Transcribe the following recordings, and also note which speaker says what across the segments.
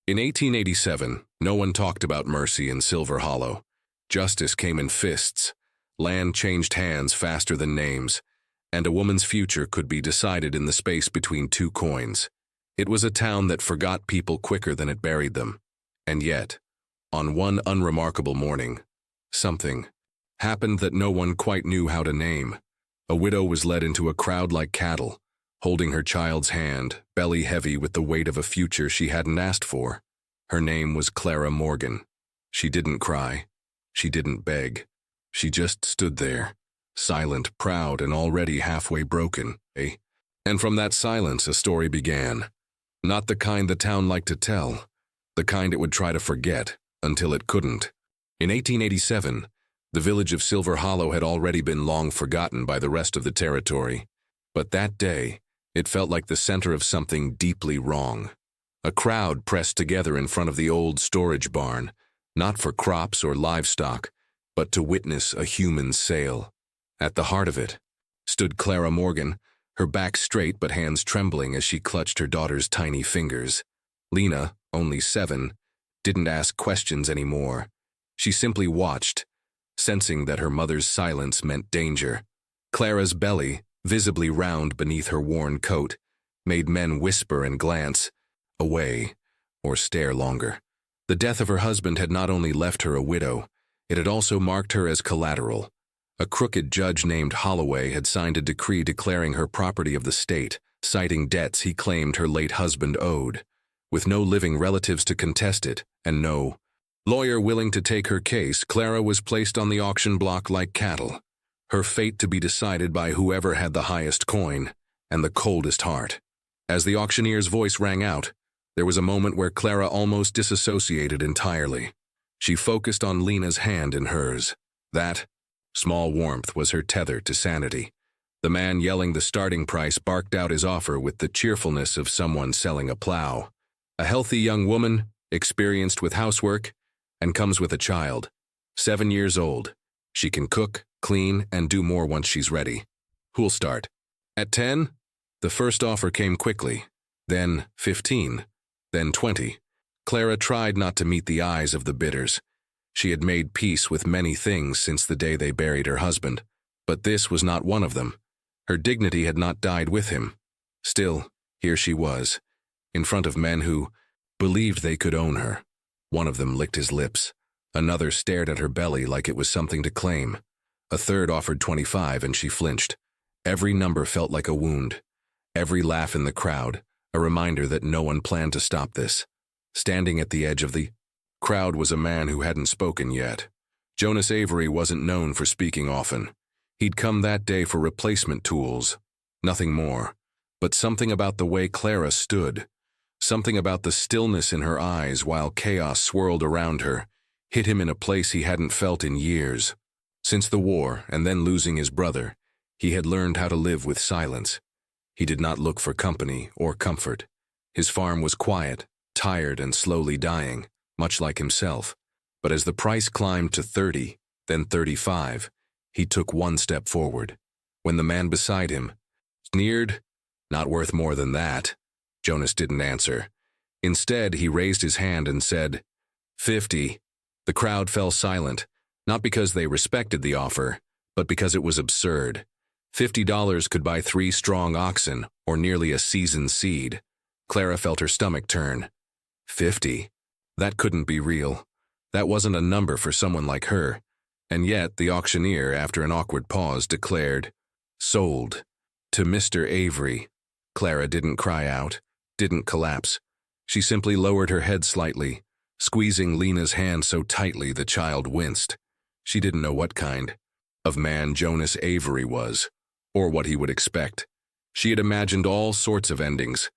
Speaker 1: In 1887, no one talked about mercy in Silver Hollow. Justice came in fists, land changed hands faster than names, and a woman's future could be decided in the space between two coins. It was a town that forgot people quicker than it buried them. And yet, on one unremarkable morning, something happened that no one quite knew how to name. A widow was led into a crowd like cattle, holding her child's hand, belly heavy with the weight of a future she hadn't asked for. Her name was Clara Morgan. She didn't cry. She didn't beg. She just stood there, silent, proud, and already halfway broken, eh? And from that silence a story began. Not the kind the town liked to tell, the kind it would try to forget until it couldn't. In 1887, the village of Silver Hollow had already been long forgotten by the rest of the territory. But that day, it felt like the center of something deeply wrong. A crowd pressed together in front of the old storage barn, not for crops or livestock, but to witness a human sale. At the heart of it stood Clara Morgan, her back straight but hands trembling as she clutched her daughter's tiny fingers. Lena, only 7, didn't ask questions anymore. She simply watched, sensing that her mother's silence meant danger. Clara's belly, visibly round beneath her worn coat, made men whisper and glance away or stare longer. The death of her husband had not only left her a widow, it had also marked her as collateral. A crooked judge named Holloway had signed a decree declaring her property of the state, citing debts he claimed her late husband owed. With no living relatives to contest it, and no lawyer willing to take her case, Clara was placed on the auction block like cattle, her fate to be decided by whoever had the highest coin and the coldest heart. As the auctioneer's voice rang out, there was a moment where Clara almost disassociated entirely. She focused on Lena's hand in hers. That small warmth was her tether to sanity. The man yelling the starting price barked out his offer with the cheerfulness of someone selling a plow. A healthy young woman, experienced with housework, and comes with a child. 7 years old. She can cook, clean, and do more once she's ready. Who'll start? At 10? The first offer came quickly. Then 15. Then 20. Clara tried not to meet the eyes of the bidders. She had made peace with many things since the day they buried her husband, but this was not one of them. Her dignity had not died with him. Still, here she was, in front of men who believed they could own her. One of them licked his lips. Another stared at her belly like it was something to claim. A third offered 25 and she flinched. Every number felt like a wound. Every laugh in the crowd, a reminder that no one planned to stop this. Standing at the edge of the crowd was a man who hadn't spoken yet. Jonas Avery wasn't known for speaking often. He'd come that day for replacement tools. Nothing more. But something about the way Clara stood, something about the stillness in her eyes while chaos swirled around her, hit him in a place he hadn't felt in years. Since the war, and then losing his brother, he had learned how to live with silence. He did not look for company or comfort. His farm was quiet, tired, and slowly dying, much like himself. But as the price climbed to 30, then 35, he took one step forward. When the man beside him sneered, "Not worth more than that," Jonas didn't answer. Instead, he raised his hand and said, 50. The crowd fell silent, not because they respected the offer, but because it was absurd. $50 could buy 3 strong oxen or nearly a seasoned seed. Clara felt her stomach turn. 50. That couldn't be real. That wasn't a number for someone like her. And yet the auctioneer, after an awkward pause, declared, "Sold. To Mr. Avery." Clara didn't cry out, didn't collapse. She simply lowered her head slightly, squeezing Lena's hand so tightly the child winced. She didn't know what kind of man Jonas Avery was, or what he would expect. She had imagined all sorts of endings,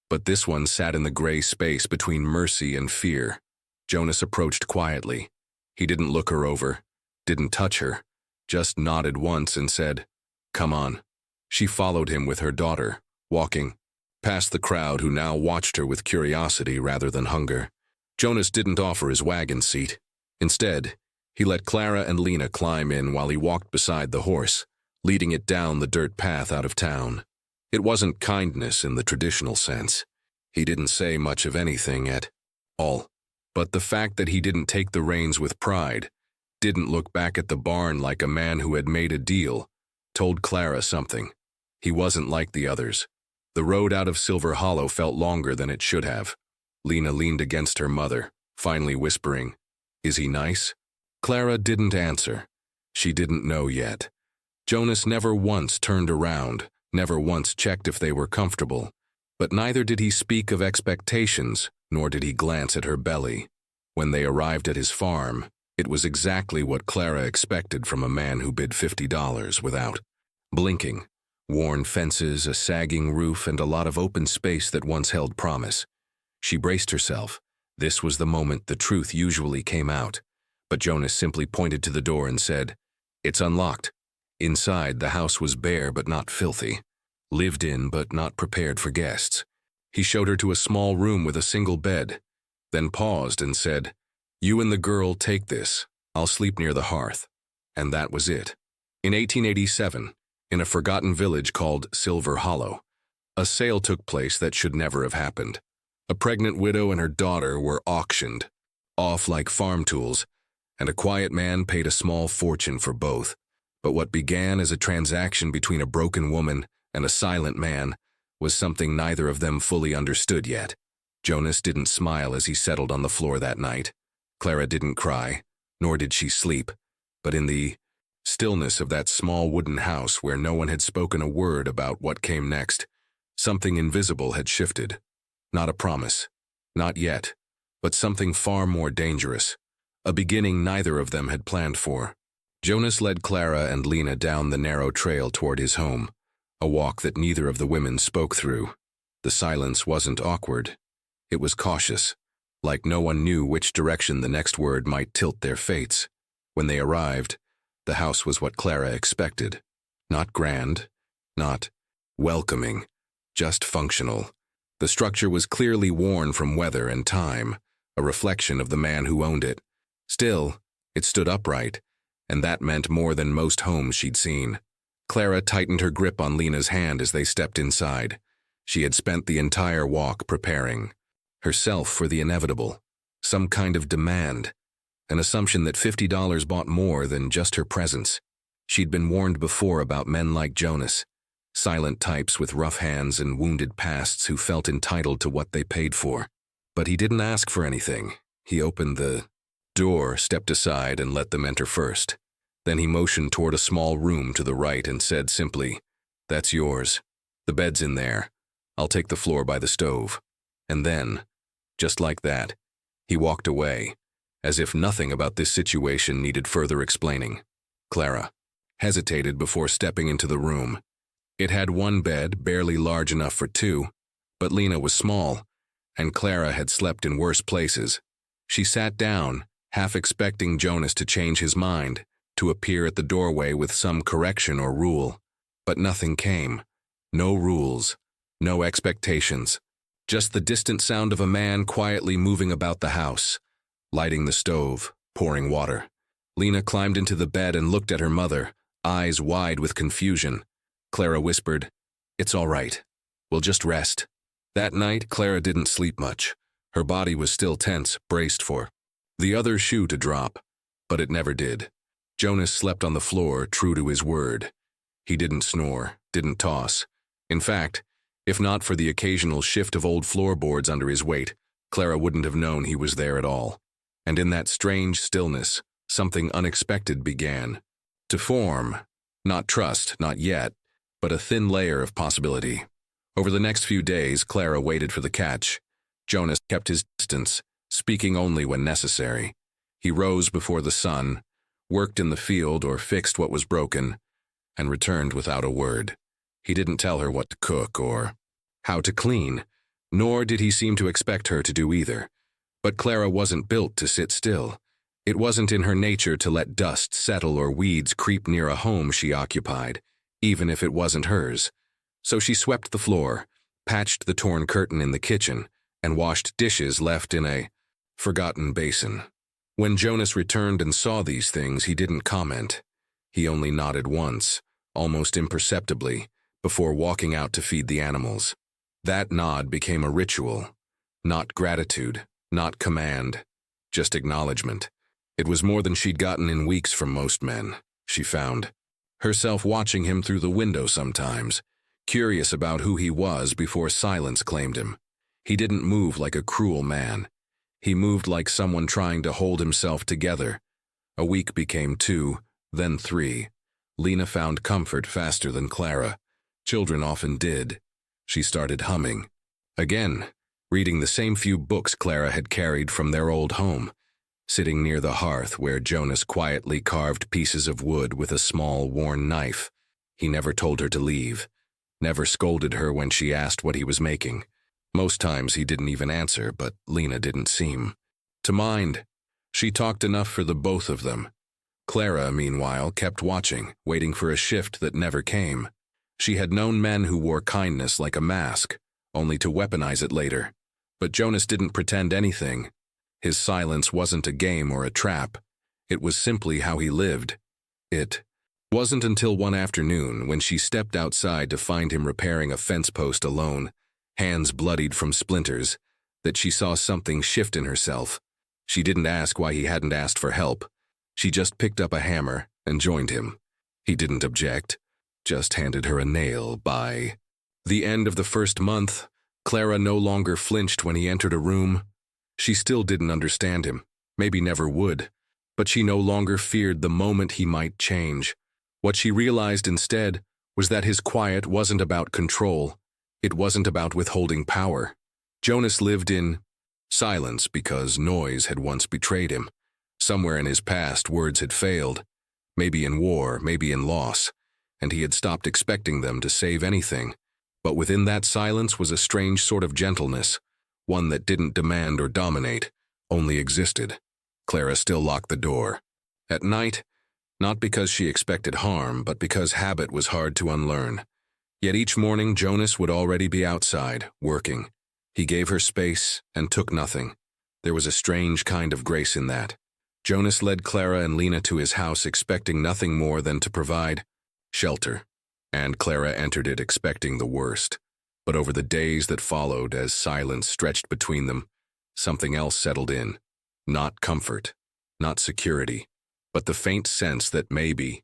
Speaker 1: but this one sat in the gray space between mercy and fear. Jonas approached quietly. He didn't look her over, didn't touch her, just nodded once and said, "Come on." She followed him with her daughter, walking past the crowd who now watched her with curiosity rather than hunger. Jonas didn't offer his wagon seat. Instead, he let Clara and Lena climb in while he walked beside the horse, leading it down the dirt path out of town. It wasn't kindness in the traditional sense. He didn't say much of anything at all But the fact that he didn't take the reins with pride, didn't look back at the barn like a man who had made a deal, told Clara something. He wasn't like the others. The road out of Silver Hollow felt longer than it should have. Lena leaned against her mother, finally whispering, "Is he nice?" Clara didn't answer. She didn't know yet. Jonas never once turned around, never once checked if they were comfortable. But neither did he speak of expectations, nor did he glance at her belly. When they arrived at his farm, it was exactly what Clara expected from a man who bid $50 without blinking. Worn fences, a sagging roof, and a lot of open space that once held promise. She braced herself. This was the moment the truth usually came out. But Jonas simply pointed to the door and said, "It's unlocked." Inside, the house was bare but not filthy. Lived in but not prepared for guests. He showed her to a small room with a single bed, then paused and said, "You and the girl take this. I'll sleep near the hearth." And that was it. In 1887, in a forgotten village called Silver Hollow, a sale took place that should never have happened. A pregnant widow and her daughter were auctioned off like farm tools, and a quiet man paid a small fortune for both. But what began as a transaction between a broken woman and a silent man was something neither of them fully understood yet. Jonas didn't smile as he settled on the floor that night. Clara didn't cry, nor did she sleep. But in the stillness of that small wooden house where no one had spoken a word about what came next, something invisible had shifted. Not a promise, not yet, but something far more dangerous. A beginning neither of them had planned for. Jonas led Clara and Lena down the narrow trail toward his home, a walk that neither of the women spoke through. The silence wasn't awkward. It was cautious, like no one knew which direction the next word might tilt their fates. When they arrived, the house was what Clara expected. Not grand, not welcoming, just functional. The structure was clearly worn from weather and time, a reflection of the man who owned it. Still, it stood upright, and that meant more than most homes she'd seen. Clara tightened her grip on Lena's hand as they stepped inside. She had spent the entire walk preparing herself for the inevitable, some kind of demand, an assumption that $50 bought more than just her presence. She'd been warned before about men like Jonas, silent types with rough hands and wounded pasts who felt entitled to what they paid for. But he didn't ask for anything. He opened the door, stepped aside, and let them enter first. Then he motioned toward a small room to the right and said simply, "That's yours. The bed's in there. I'll take the floor by the stove." And then, just like that, he walked away, as if nothing about this situation needed further explaining. Clara hesitated before stepping into the room. It had one bed, barely large enough for two, but Lena was small, and Clara had slept in worse places. She sat down, half expecting Jonas to change his mind, to appear at the doorway with some correction or rule. But nothing came. No rules, no expectations. Just the distant sound of a man quietly moving about the house, lighting the stove, pouring water. Lena climbed into the bed and looked at her mother, eyes wide with confusion. Clara whispered, "It's all right. We'll just rest." That night, Clara didn't sleep much. Her body was still tense, braced for the other shoe to drop, but it never did. Jonas slept on the floor, true to his word. He didn't snore, didn't toss. In fact, if not for the occasional shift of old floorboards under his weight, Clara wouldn't have known he was there at all. And in that strange stillness, something unexpected began to form. Not trust, not yet, but a thin layer of possibility. Over the next few days, Clara waited for the catch. Jonas kept his distance, speaking only when necessary. He rose before the sun, worked in the field or fixed what was broken, and returned without a word. He didn't tell her what to cook or how to clean, nor did he seem to expect her to do either. But Clara wasn't built to sit still. It wasn't in her nature to let dust settle or weeds creep near a home she occupied, even if it wasn't hers. So she swept the floor, patched the torn curtain in the kitchen, and washed dishes left in a forgotten basin. When Jonas returned and saw these things, he didn't comment. He only nodded once, almost imperceptibly, before walking out to feed the animals. That nod became a ritual. Not gratitude, not command, just acknowledgement. It was more than she'd gotten in weeks from most men, she found. Herself watching him through the window sometimes, curious about who he was before silence claimed him. He didn't move like a cruel man. He moved like someone trying to hold himself together. A week became 2, then 3. Lena found comfort faster than Clara. Children often did. She started humming. Again, reading the same few books Clara had carried from their old home, sitting near the hearth where Jonas quietly carved pieces of wood with a small, worn knife. He never told her to leave, never scolded her when she asked what he was making. Most times he didn't even answer, but Lena didn't seem to mind. She talked enough for the both of them. Clara, meanwhile, kept watching, waiting for a shift that never came. She had known men who wore kindness like a mask, only to weaponize it later. But Jonas didn't pretend anything. His silence wasn't a game or a trap. It was simply how he lived. It wasn't until one afternoon when she stepped outside to find him repairing a fence post alone, hands bloodied from splinters, that she saw something shift in herself. She didn't ask why he hadn't asked for help. She just picked up a hammer and joined him. He didn't object, just handed her a nail. By the end of the first month, Clara no longer flinched when he entered a room. She still didn't understand him, maybe never would, but she no longer feared the moment he might change. What she realized instead was that his quiet wasn't about control. It wasn't about withholding power. Jonas lived in silence because noise had once betrayed him. Somewhere in his past, words had failed, maybe in war, maybe in loss, and he had stopped expecting them to save anything. But within that silence was a strange sort of gentleness, one that didn't demand or dominate, only existed. Clara still locked the door. At night, not because she expected harm, but because habit was hard to unlearn. Yet each morning Jonas would already be outside, working. He gave her space and took nothing. There was a strange kind of grace in that. Jonas led Clara and Lena to his house expecting nothing more than to provide shelter, and Clara entered it expecting the worst. But over the days that followed, as silence stretched between them, something else settled in. Not comfort, not security, but the faint sense that maybe,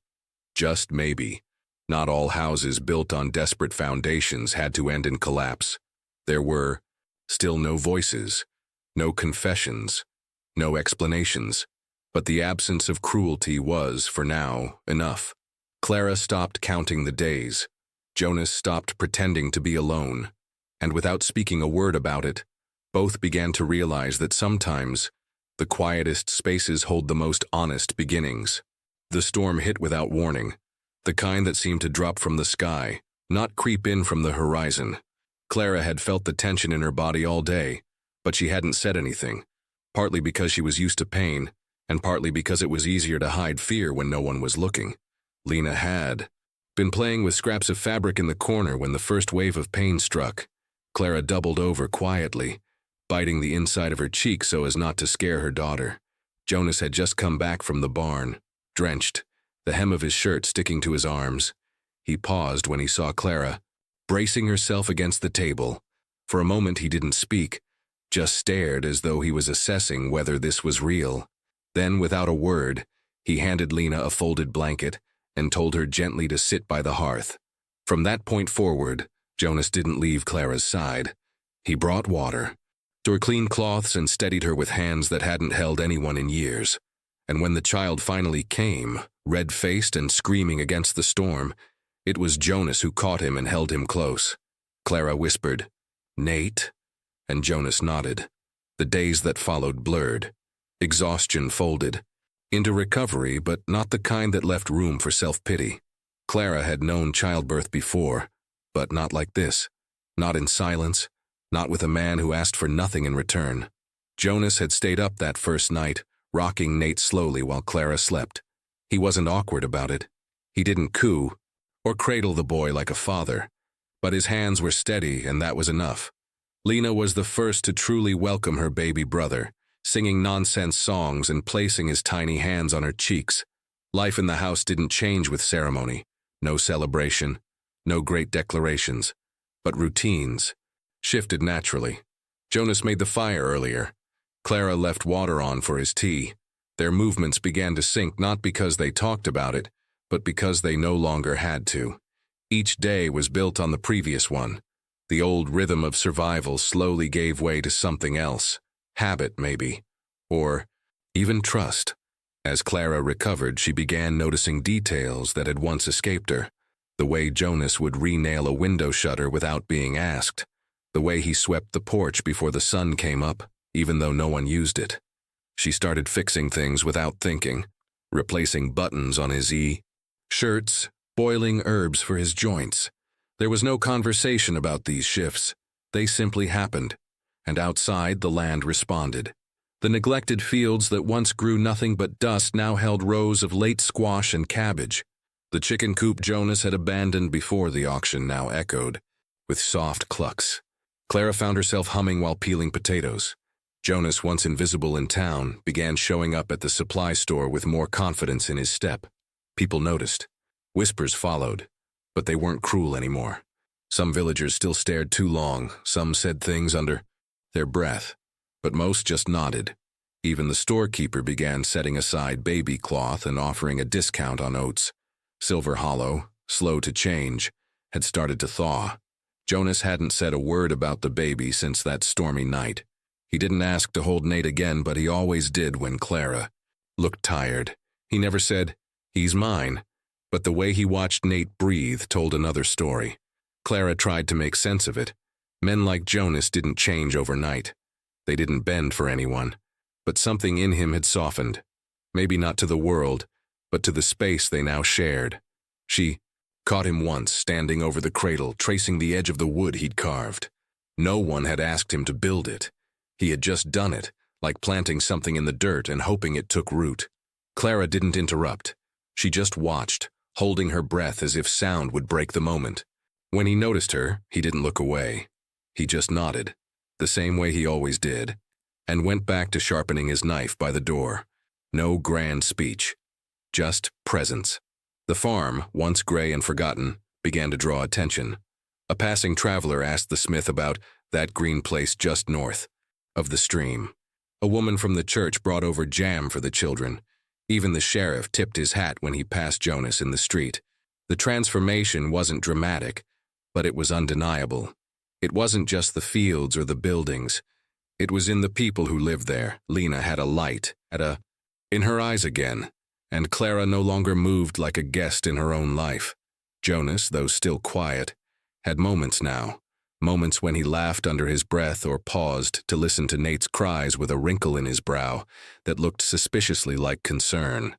Speaker 1: just maybe, not all houses built on desperate foundations had to end in collapse. There were still no voices, no confessions, no explanations, but the absence of cruelty was, for now, enough. Clara stopped counting the days. Jonas stopped pretending to be alone, and without speaking a word about it, both began to realize that sometimes the quietest spaces hold the most honest beginnings. The storm hit without warning, the kind that seemed to drop from the sky, not creep in from the horizon. Clara had felt the tension in her body all day, but she hadn't said anything, partly because she was used to pain, and partly because it was easier to hide fear when no one was looking. Lena had been playing with scraps of fabric in the corner when the first wave of pain struck. Clara doubled over quietly, biting the inside of her cheek so as not to scare her daughter. Jonas had just come back from the barn, drenched, the hem of his shirt sticking to his arms. He paused when he saw Clara, bracing herself against the table. For a moment he didn't speak, just stared as though he was assessing whether this was real. Then, without a word, he handed Lena a folded blanket and told her gently to sit by the hearth. From that point forward, Jonas didn't leave Clara's side. He brought water, tore clean cloths, and steadied her with hands that hadn't held anyone in years. And when the child finally came, red-faced and screaming against the storm, it was Jonas who caught him and held him close. Clara whispered, "Nate?" and Jonas nodded. The days that followed blurred. Exhaustion folded into recovery, but not the kind that left room for self-pity. Clara had known childbirth before, but not like this. Not in silence, not with a man who asked for nothing in return. Jonas had stayed up that first night, rocking Nate slowly while Clara slept. He wasn't awkward about it. He didn't coo or cradle the boy like a father, but his hands were steady, and that was enough. Lena was the first to truly welcome her baby brother, singing nonsense songs and placing his tiny hands on her cheeks. Life in the house didn't change with ceremony, no celebration, no great declarations, but routines shifted naturally. Jonas made the fire earlier, Clara left water on for his tea. Their movements began to sink not because they talked about it, but because they no longer had to. Each day was built on the previous one. The old rhythm of survival slowly gave way to something else. Habit, maybe. Or even trust. As Clara recovered, she began noticing details that had once escaped her. The way Jonas would re-nail a window shutter without being asked. The way he swept the porch before the sun came up, even though no one used it. She started fixing things without thinking, replacing buttons on his shirts, boiling herbs for his joints. There was no conversation about these shifts. They simply happened. And outside, the land responded. The neglected fields that once grew nothing but dust now held rows of late squash and cabbage. The chicken coop Jonas had abandoned before the auction now echoed, with soft clucks. Clara found herself humming while peeling potatoes. Jonas, once invisible in town, began showing up at the supply store with more confidence in his step. People noticed. Whispers followed, but they weren't cruel anymore. Some villagers still stared too long, some said things under their breath, but most just nodded. Even the storekeeper began setting aside baby cloth and offering a discount on oats. Silver Hollow, slow to change, had started to thaw. Jonas hadn't said a word about the baby since that stormy night. He didn't ask to hold Nate again, but he always did when Clara looked tired. He never said, "He's mine," but the way he watched Nate breathe told another story. Clara tried to make sense of it. Men like Jonas didn't change overnight. They didn't bend for anyone. But something in him had softened. Maybe not to the world, but to the space they now shared. She caught him once, standing over the cradle, tracing the edge of the wood he'd carved. No one had asked him to build it. He had just done it, like planting something in the dirt and hoping it took root. Clara didn't interrupt. She just watched, holding her breath as if sound would break the moment. When he noticed her, he didn't look away. He just nodded, the same way he always did, and went back to sharpening his knife by the door. No grand speech, just presence. The farm, once gray and forgotten, began to draw attention. A passing traveler asked the smith about that green place just north of the stream. A woman from the church brought over jam for the children. Even the sheriff tipped his hat when he passed Jonas in the street. The transformation wasn't dramatic, but it was undeniable. It wasn't just the fields or the buildings. It was in the people who lived there. Lena had a light, in her eyes again, and Clara no longer moved like a guest in her own life. Jonas, though still quiet, had moments now, moments when he laughed under his breath or paused to listen to Nate's cries with a wrinkle in his brow that looked suspiciously like concern.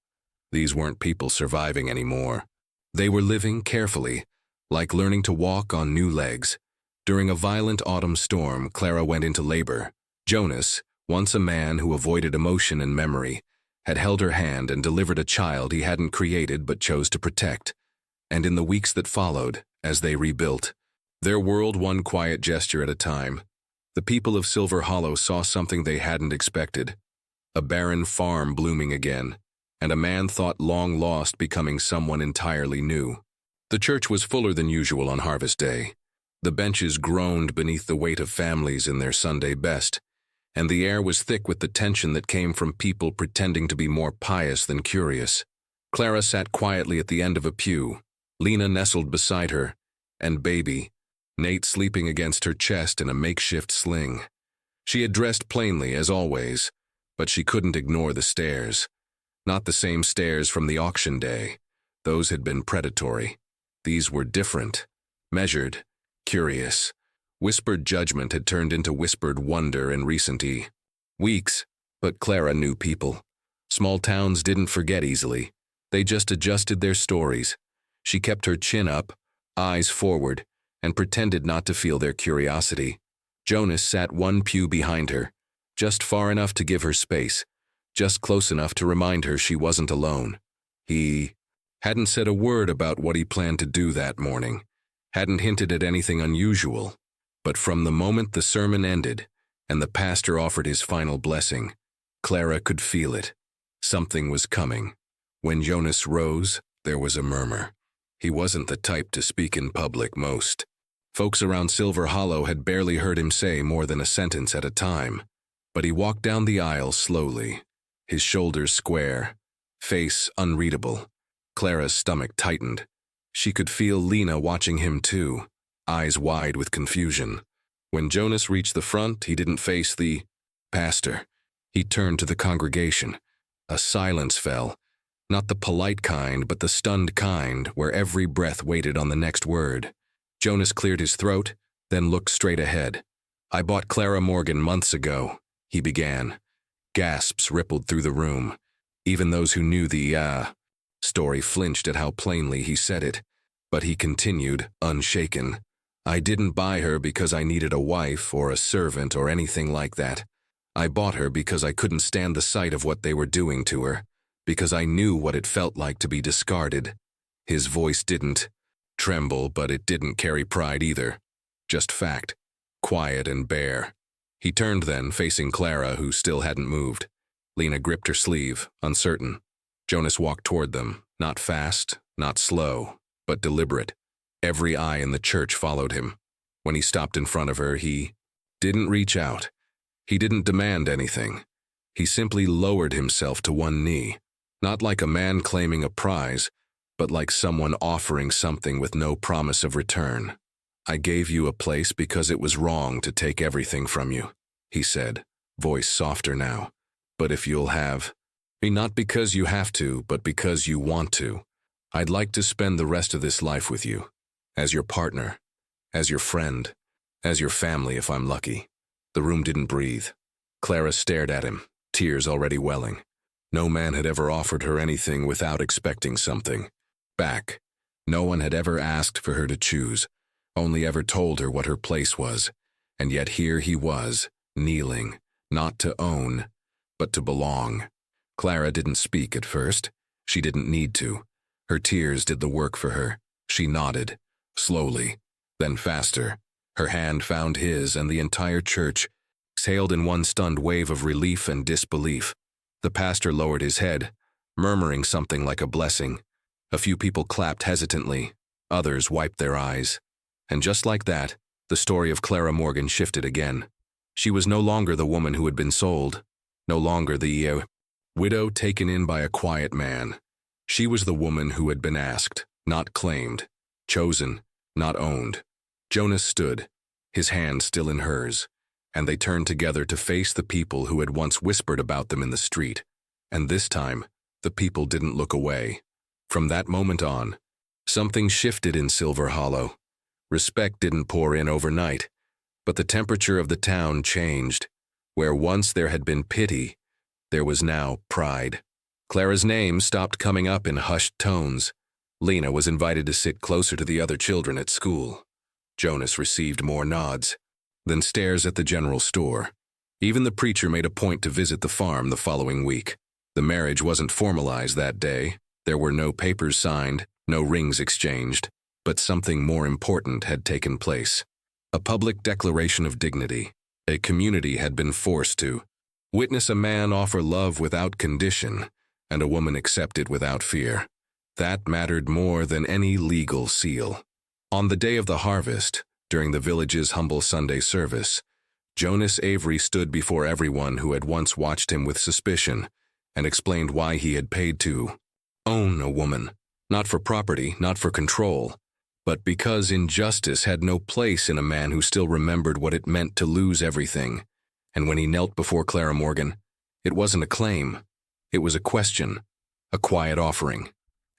Speaker 1: These weren't people surviving anymore. They were living carefully, like learning to walk on new legs. During a violent autumn storm, Clara went into labor. Jonas, once a man who avoided emotion and memory, had held her hand and delivered a child he hadn't created but chose to protect. And in the weeks that followed, as they rebuilt, their world one quiet gesture at a time, the people of Silver Hollow saw something they hadn't expected. A barren farm blooming again, and a man thought long lost becoming someone entirely new. The church was fuller than usual on Harvest Day. The benches groaned beneath the weight of families in their Sunday best, and the air was thick with the tension that came from people pretending to be more pious than curious. Clara sat quietly at the end of a pew, Lena nestled beside her, and baby, Nate sleeping against her chest in a makeshift sling. She had dressed plainly, as always, but she couldn't ignore the stares. Not the same stares from the auction day. Those had been predatory. These were different, measured, curious. Whispered judgment had turned into whispered wonder in recent weeks, but Clara knew people. Small towns didn't forget easily. They just adjusted their stories. She kept her chin up, eyes forward, and pretended not to feel their curiosity. Jonas sat one pew behind her, just far enough to give her space, just close enough to remind her she wasn't alone. He hadn't said a word about what he planned to do that morning, hadn't hinted at anything unusual. But from the moment the sermon ended and the pastor offered his final blessing, Clara could feel it. Something was coming. When Jonas rose, there was a murmur. He wasn't the type to speak in public most. Folks around Silver Hollow had barely heard him say more than a sentence at a time. But he walked down the aisle slowly, his shoulders square, face unreadable. Clara's stomach tightened. She could feel Lena watching him too, eyes wide with confusion. When Jonas reached the front, he didn't face the pastor. He turned to the congregation. A silence fell, not the polite kind, but the stunned kind, where every breath waited on the next word. Jonas cleared his throat, then looked straight ahead. "I bought Clara Morgan months ago," he began. Gasps rippled through the room. Even those who knew the story flinched at how plainly he said it. But he continued, unshaken. "I didn't buy her because I needed a wife or a servant or anything like that. I bought her because I couldn't stand the sight of what they were doing to her, because I knew what it felt like to be discarded." His voice didn't tremble, but it didn't carry pride either. Just fact, quiet and bare. He turned then, facing Clara, who still hadn't moved. Lena gripped her sleeve, uncertain. Jonas walked toward them, not fast, not slow, but deliberate. Every eye in the church followed him. When he stopped in front of her, he didn't reach out. He didn't demand anything. He simply lowered himself to one knee, not like a man claiming a prize, but like someone offering something with no promise of return. "I gave you a place because it was wrong to take everything from you," he said, voice softer now. "But if you'll have me, not because you have to, but because you want to, I'd like to spend the rest of this life with you, as your partner, as your friend, as your family if I'm lucky." The room didn't breathe. Clara stared at him, tears already welling. No man had ever offered her anything without expecting something back. No one had ever asked for her to choose, only ever told her what her place was. And yet here he was, kneeling, not to own, but to belong. Clara didn't speak at first. She didn't need to. Her tears did the work for her. She nodded, slowly, then faster. Her hand found his, and the entire church exhaled in one stunned wave of relief and disbelief. The pastor lowered his head, murmuring something like a blessing. A few people clapped hesitantly. Others wiped their eyes. And just like that, the story of Clara Morgan shifted again. She was no longer the woman who had been sold, no longer the widow taken in by a quiet man. She was the woman who had been asked, not claimed, chosen, not owned. Jonas stood, his hand still in hers, and they turned together to face the people who had once whispered about them in the street. And this time, the people didn't look away. From that moment on, something shifted in Silver Hollow. Respect didn't pour in overnight, but the temperature of the town changed. Where once there had been pity, there was now pride. Clara's name stopped coming up in hushed tones. Lena was invited to sit closer to the other children at school. Jonas received more nods, then stares at the general store. Even the preacher made a point to visit the farm the following week. The marriage wasn't formalized that day. There were no papers signed, no rings exchanged, but something more important had taken place. A public declaration of dignity. A community had been forced to witness a man offer love without condition, and a woman accept it without fear. That mattered more than any legal seal. On the day of the harvest, during the village's humble Sunday service, Jonas Avery stood before everyone who had once watched him with suspicion and explained why he had paid to own a woman, not for property, not for control, but because injustice had no place in a man who still remembered what it meant to lose everything. And when he knelt before Clara Morgan, it wasn't a claim. It was a question, a quiet offering.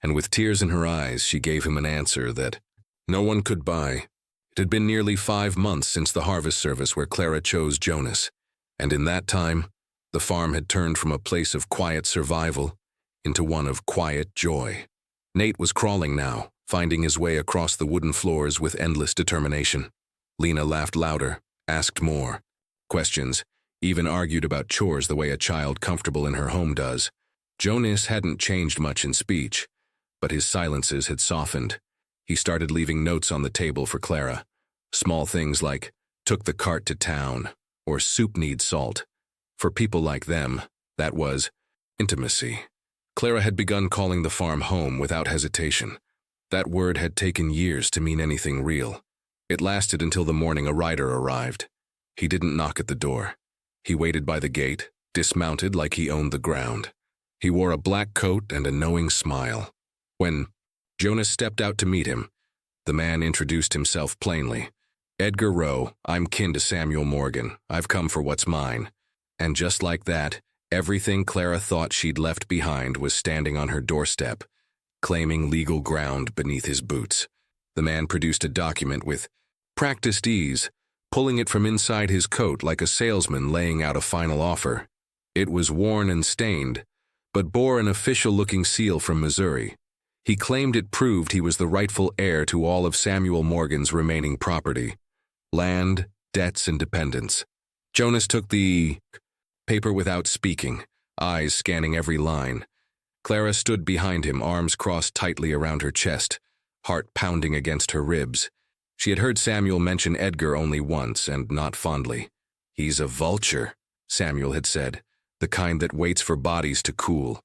Speaker 1: And with tears in her eyes, she gave him an answer that no one could buy. It had been nearly 5 months since the harvest service where Clara chose Jonas, and in that time, the farm had turned from a place of quiet survival into one of quiet joy. Nate was crawling now, finding his way across the wooden floors with endless determination. Lena laughed louder, asked more questions, even argued about chores the way a child comfortable in her home does. Jonas hadn't changed much in speech, but his silences had softened. He started leaving notes on the table for Clara. Small things like, took the cart to town, or soup needs salt. For people like them, that was intimacy. Clara had begun calling the farm home without hesitation. That word had taken years to mean anything real. It lasted until the morning a rider arrived. He didn't knock at the door. He waited by the gate, dismounted like he owned the ground. He wore a black coat and a knowing smile. When Jonas stepped out to meet him, the man introduced himself plainly. "Edgar Rowe, I'm kin to Samuel Morgan. I've come for what's mine." And just like that, everything Clara thought she'd left behind was standing on her doorstep, claiming legal ground beneath his boots. The man produced a document with practiced ease, pulling it from inside his coat like a salesman laying out a final offer. It was worn and stained, but bore an official-looking seal from Missouri. He claimed it proved he was the rightful heir to all of Samuel Morgan's remaining property: land, debts, and dependents. Jonas took the paper without speaking, eyes scanning every line. Clara stood behind him, arms crossed tightly around her chest, heart pounding against her ribs. She had heard Samuel mention Edgar only once, and not fondly. "He's a vulture," Samuel had said, "the kind that waits for bodies to cool."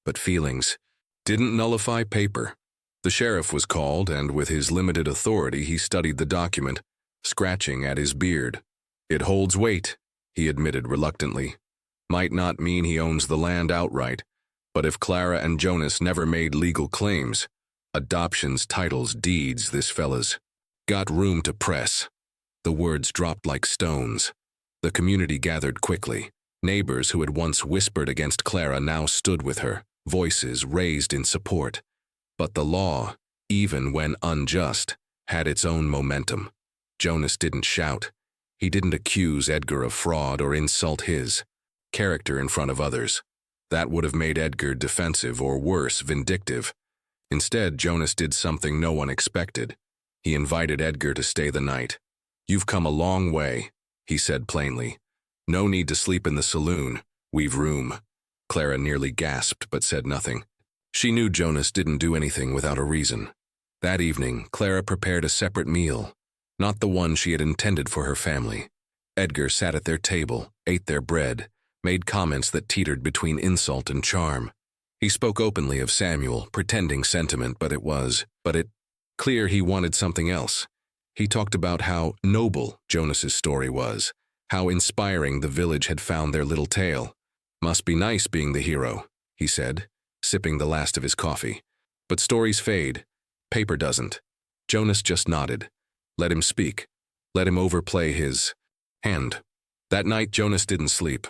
Speaker 1: But feelings didn't nullify paper. The sheriff was called, and with his limited authority he studied the document, scratching at his beard. "It holds weight," he admitted reluctantly. "Might not mean he owns the land outright, but if Clara and Jonas never made legal claims, adoptions, titles, deeds, this fella's got room to press." The words dropped like stones. The community gathered quickly. Neighbors who had once whispered against Clara now stood with her, voices raised in support. But the law, even when unjust, had its own momentum. Jonas didn't shout. He didn't accuse Edgar of fraud or insult his character in front of others. That would have made Edgar defensive or worse, vindictive. Instead, Jonas did something no one expected. He invited Edgar to stay the night. "You've come a long way," he said plainly. "No need to sleep in the saloon. We've room." Clara nearly gasped but said nothing. She knew Jonas didn't do anything without a reason. That evening, Clara prepared a separate meal, not the one she had intended for her family. Edgar sat at their table, ate their bread, made comments that teetered between insult and charm. He spoke openly of Samuel, pretending sentiment, but it clear he wanted something else. He talked about how noble Jonas's story was, how inspiring the village had found their little tale. "Must be nice being the hero," he said, sipping the last of his coffee. "But stories fade. Paper doesn't." Jonas just nodded. Let him speak. Let him overplay his hand. That night, Jonas didn't sleep.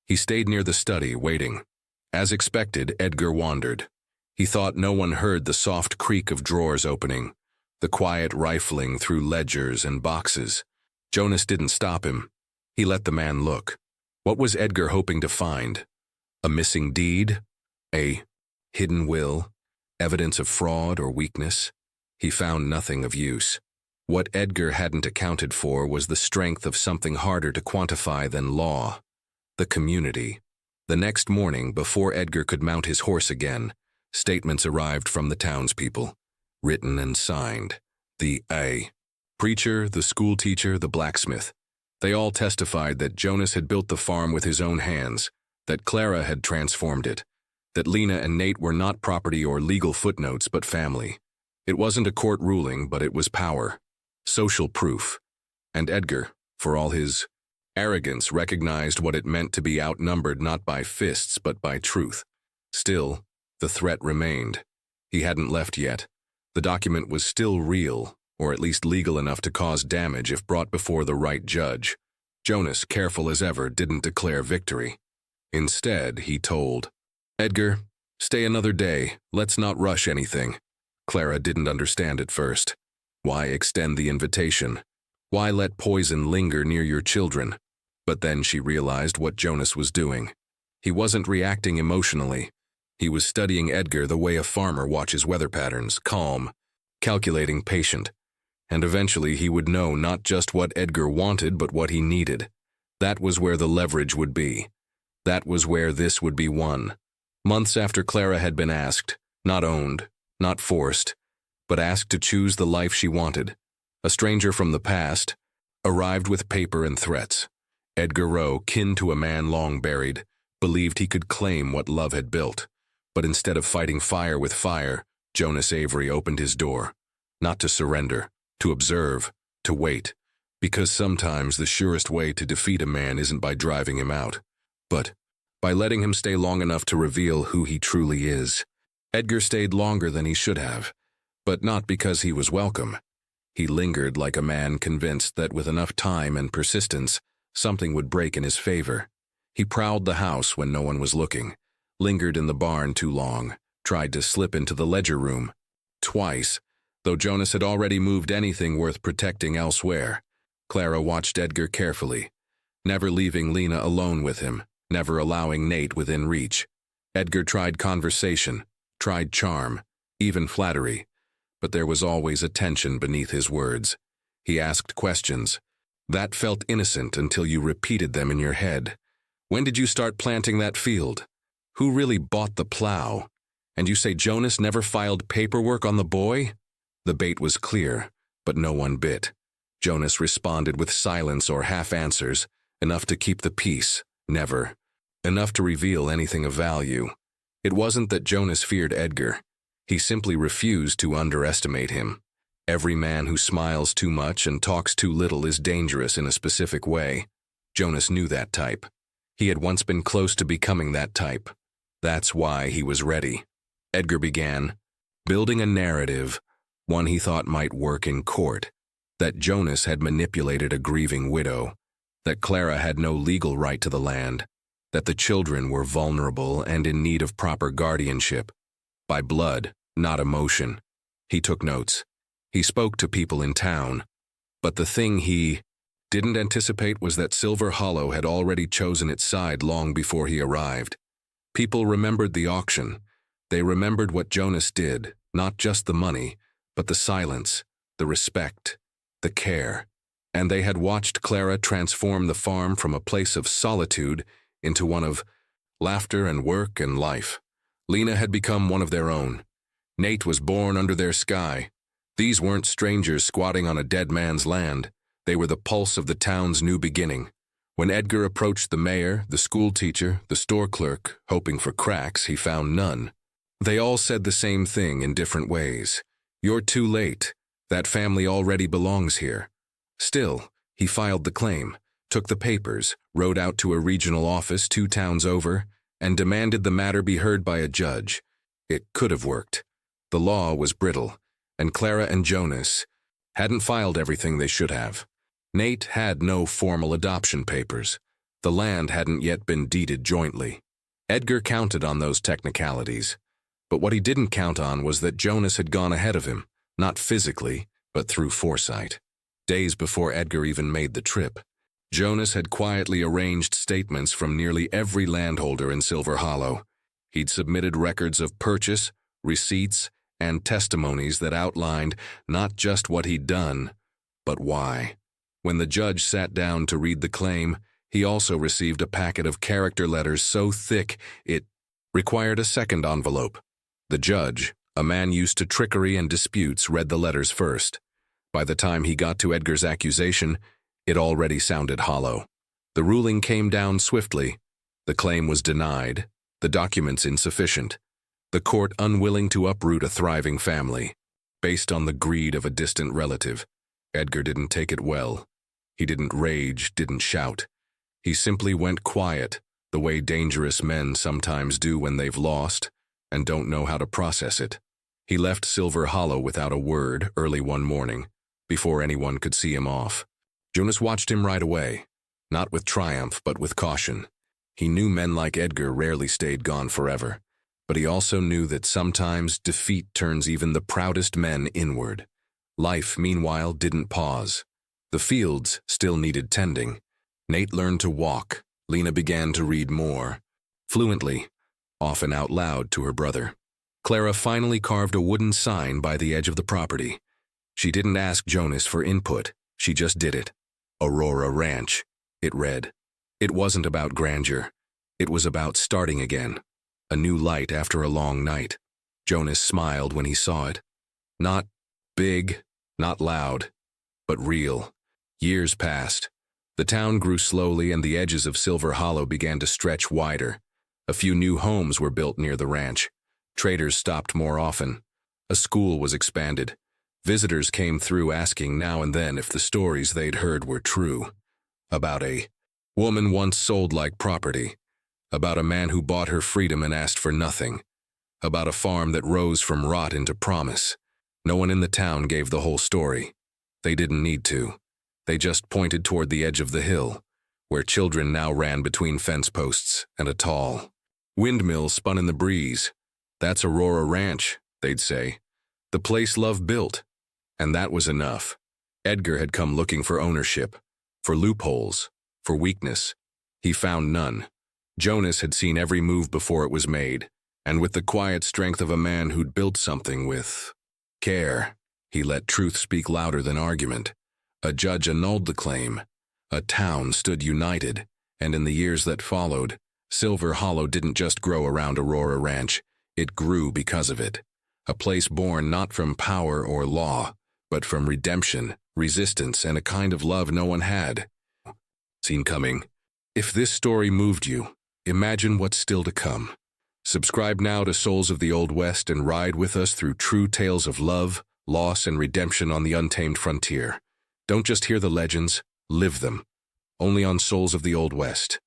Speaker 1: He stayed near the study, waiting. As expected, Edgar wandered. He thought no one heard the soft creak of drawers opening, the quiet rifling through ledgers and boxes. Jonas didn't stop him. He let the man look. What was Edgar hoping to find? A missing deed? A hidden will? Evidence of fraud or weakness? He found nothing of use. What Edgar hadn't accounted for was the strength of something harder to quantify than law: the community. The next morning, before Edgar could mount his horse again, statements arrived from the townspeople, written and signed. The preacher, the schoolteacher, the blacksmith. They all testified that Jonas had built the farm with his own hands, that Clara had transformed it, that Lena and Nate were not property or legal footnotes but family. It wasn't a court ruling, but it was power, social proof. And Edgar, for all his arrogance, recognized what it meant to be outnumbered not by fists but by truth. Still, the threat remained. He hadn't left yet. The document was still real, or at least legal enough to cause damage if brought before the right judge. Jonas, careful as ever, didn't declare victory. Instead, he told, "Edgar, stay another day. Let's not rush anything." Clara didn't understand at first. Why extend the invitation? Why let poison linger near your children? But then she realized what Jonas was doing. He wasn't reacting emotionally. He was studying Edgar the way a farmer watches weather patterns, calm, calculating, patient. And eventually he would know not just what Edgar wanted, but what he needed. That was where the leverage would be. That was where this would be won. Months after Clara had been asked, not owned, not forced, but asked to choose the life she wanted, a stranger from the past arrived with paper and threats. Edgar Rowe, kin to a man long buried, believed he could claim what love had built. But instead of fighting fire with fire, Jonas Avery opened his door. Not to surrender, to observe, to wait. Because sometimes the surest way to defeat a man isn't by driving him out, but by letting him stay long enough to reveal who he truly is. Edgar stayed longer than he should have, but not because he was welcome. He lingered like a man convinced that with enough time and persistence, something would break in his favor. He prowled the house when no one was looking, lingered in the barn too long, tried to slip into the ledger room. Twice, though Jonas had already moved anything worth protecting elsewhere. Clara watched Edgar carefully, never leaving Lena alone with him, never allowing Nate within reach. Edgar tried conversation, tried charm, even flattery, but there was always a tension beneath his words. He asked questions that felt innocent until you repeated them in your head. When did you start planting that field? Who really bought the plow? And you say Jonas never filed paperwork on the boy? The bait was clear, but no one bit. Jonas responded with silence or half-answers, enough to keep the peace, never enough to reveal anything of value. It wasn't that Jonas feared Edgar. He simply refused to underestimate him. Every man who smiles too much and talks too little is dangerous in a specific way. Jonas knew that type. He had once been close to becoming that type. That's why he was ready. Edgar began, building a narrative, one he thought might work in court, that Jonas had manipulated a grieving widow, that Clara had no legal right to the land, that the children were vulnerable and in need of proper guardianship, by blood, not emotion. He took notes. He spoke to people in town. But the thing he didn't anticipate was that Silver Hollow had already chosen its side long before he arrived. People remembered the auction. They remembered what Jonas did, not just the money, but the silence, the respect, the care. And they had watched Clara transform the farm from a place of solitude into one of laughter and work and life. Lena had become one of their own. Nate was born under their sky. These weren't strangers squatting on a dead man's land. They were the pulse of the town's new beginning. When Edgar approached the mayor, the school teacher, the store clerk, hoping for cracks, he found none. They all said the same thing in different ways. You're too late. That family already belongs here. Still, he filed the claim, took the papers, rode out to a regional office 2 towns over, and demanded the matter be heard by a judge. It could have worked. The law was brittle, and Clara and Jonas hadn't filed everything they should have. Nate had no formal adoption papers. The land hadn't yet been deeded jointly. Edgar counted on those technicalities. But what he didn't count on was that Jonas had gone ahead of him, not physically, but through foresight. Days before Edgar even made the trip, Jonas had quietly arranged statements from nearly every landholder in Silver Hollow. He'd submitted records of purchase, receipts, and testimonies that outlined not just what he'd done, but why. When the judge sat down to read the claim, he also received a packet of character letters so thick it required a second envelope. The judge, a man used to trickery and disputes, read the letters first. By the time he got to Edgar's accusation, it already sounded hollow. The ruling came down swiftly. The claim was denied, the documents insufficient, the court unwilling to uproot a thriving family, based on the greed of a distant relative. Edgar didn't take it well. He didn't rage, didn't shout. He simply went quiet, the way dangerous men sometimes do when they've lost and don't know how to process it. He left Silver Hollow without a word early one morning, before anyone could see him off. Jonas watched him right away, not with triumph but with caution. He knew men like Edgar rarely stayed gone forever, but he also knew that sometimes defeat turns even the proudest men inward. Life, meanwhile, didn't pause. The fields still needed tending. Nate learned to walk. Lena began to read more, fluently, often out loud to her brother. Clara finally carved a wooden sign by the edge of the property. She didn't ask Jonas for input, she just did it. Aurora Ranch, it read. It wasn't about grandeur. It was about starting again. A new light after a long night. Jonas smiled when he saw it. Not big, not loud, but real. Years passed. The town grew slowly and the edges of Silver Hollow began to stretch wider. A few new homes were built near the ranch. Traders stopped more often. A school was expanded. Visitors came through asking now and then if the stories they'd heard were true. About a woman once sold like property. About a man who bought her freedom and asked for nothing. About a farm that rose from rot into promise. No one in the town gave the whole story. They didn't need to. They just pointed toward the edge of the hill, where children now ran between fence posts and a tall windmill spun in the breeze. "That's Aurora Ranch," they'd say. "The place Love built." And that was enough. Edgar had come looking for ownership, for loopholes, for weakness. He found none. Jonas had seen every move before it was made, and with the quiet strength of a man who'd built something with care, he let truth speak louder than argument. A judge annulled the claim. A town stood united, and in the years that followed, Silver Hollow didn't just grow around Aurora Ranch, it grew because of it. A place born not from power or law, but from redemption, resistance, and a kind of love no one had seen coming. If this story moved you, imagine what's still to come. Subscribe now to Souls of the Old West and ride with us through true tales of love, loss, and redemption on the untamed frontier. Don't just hear the legends, live them. Only on Souls of the Old West.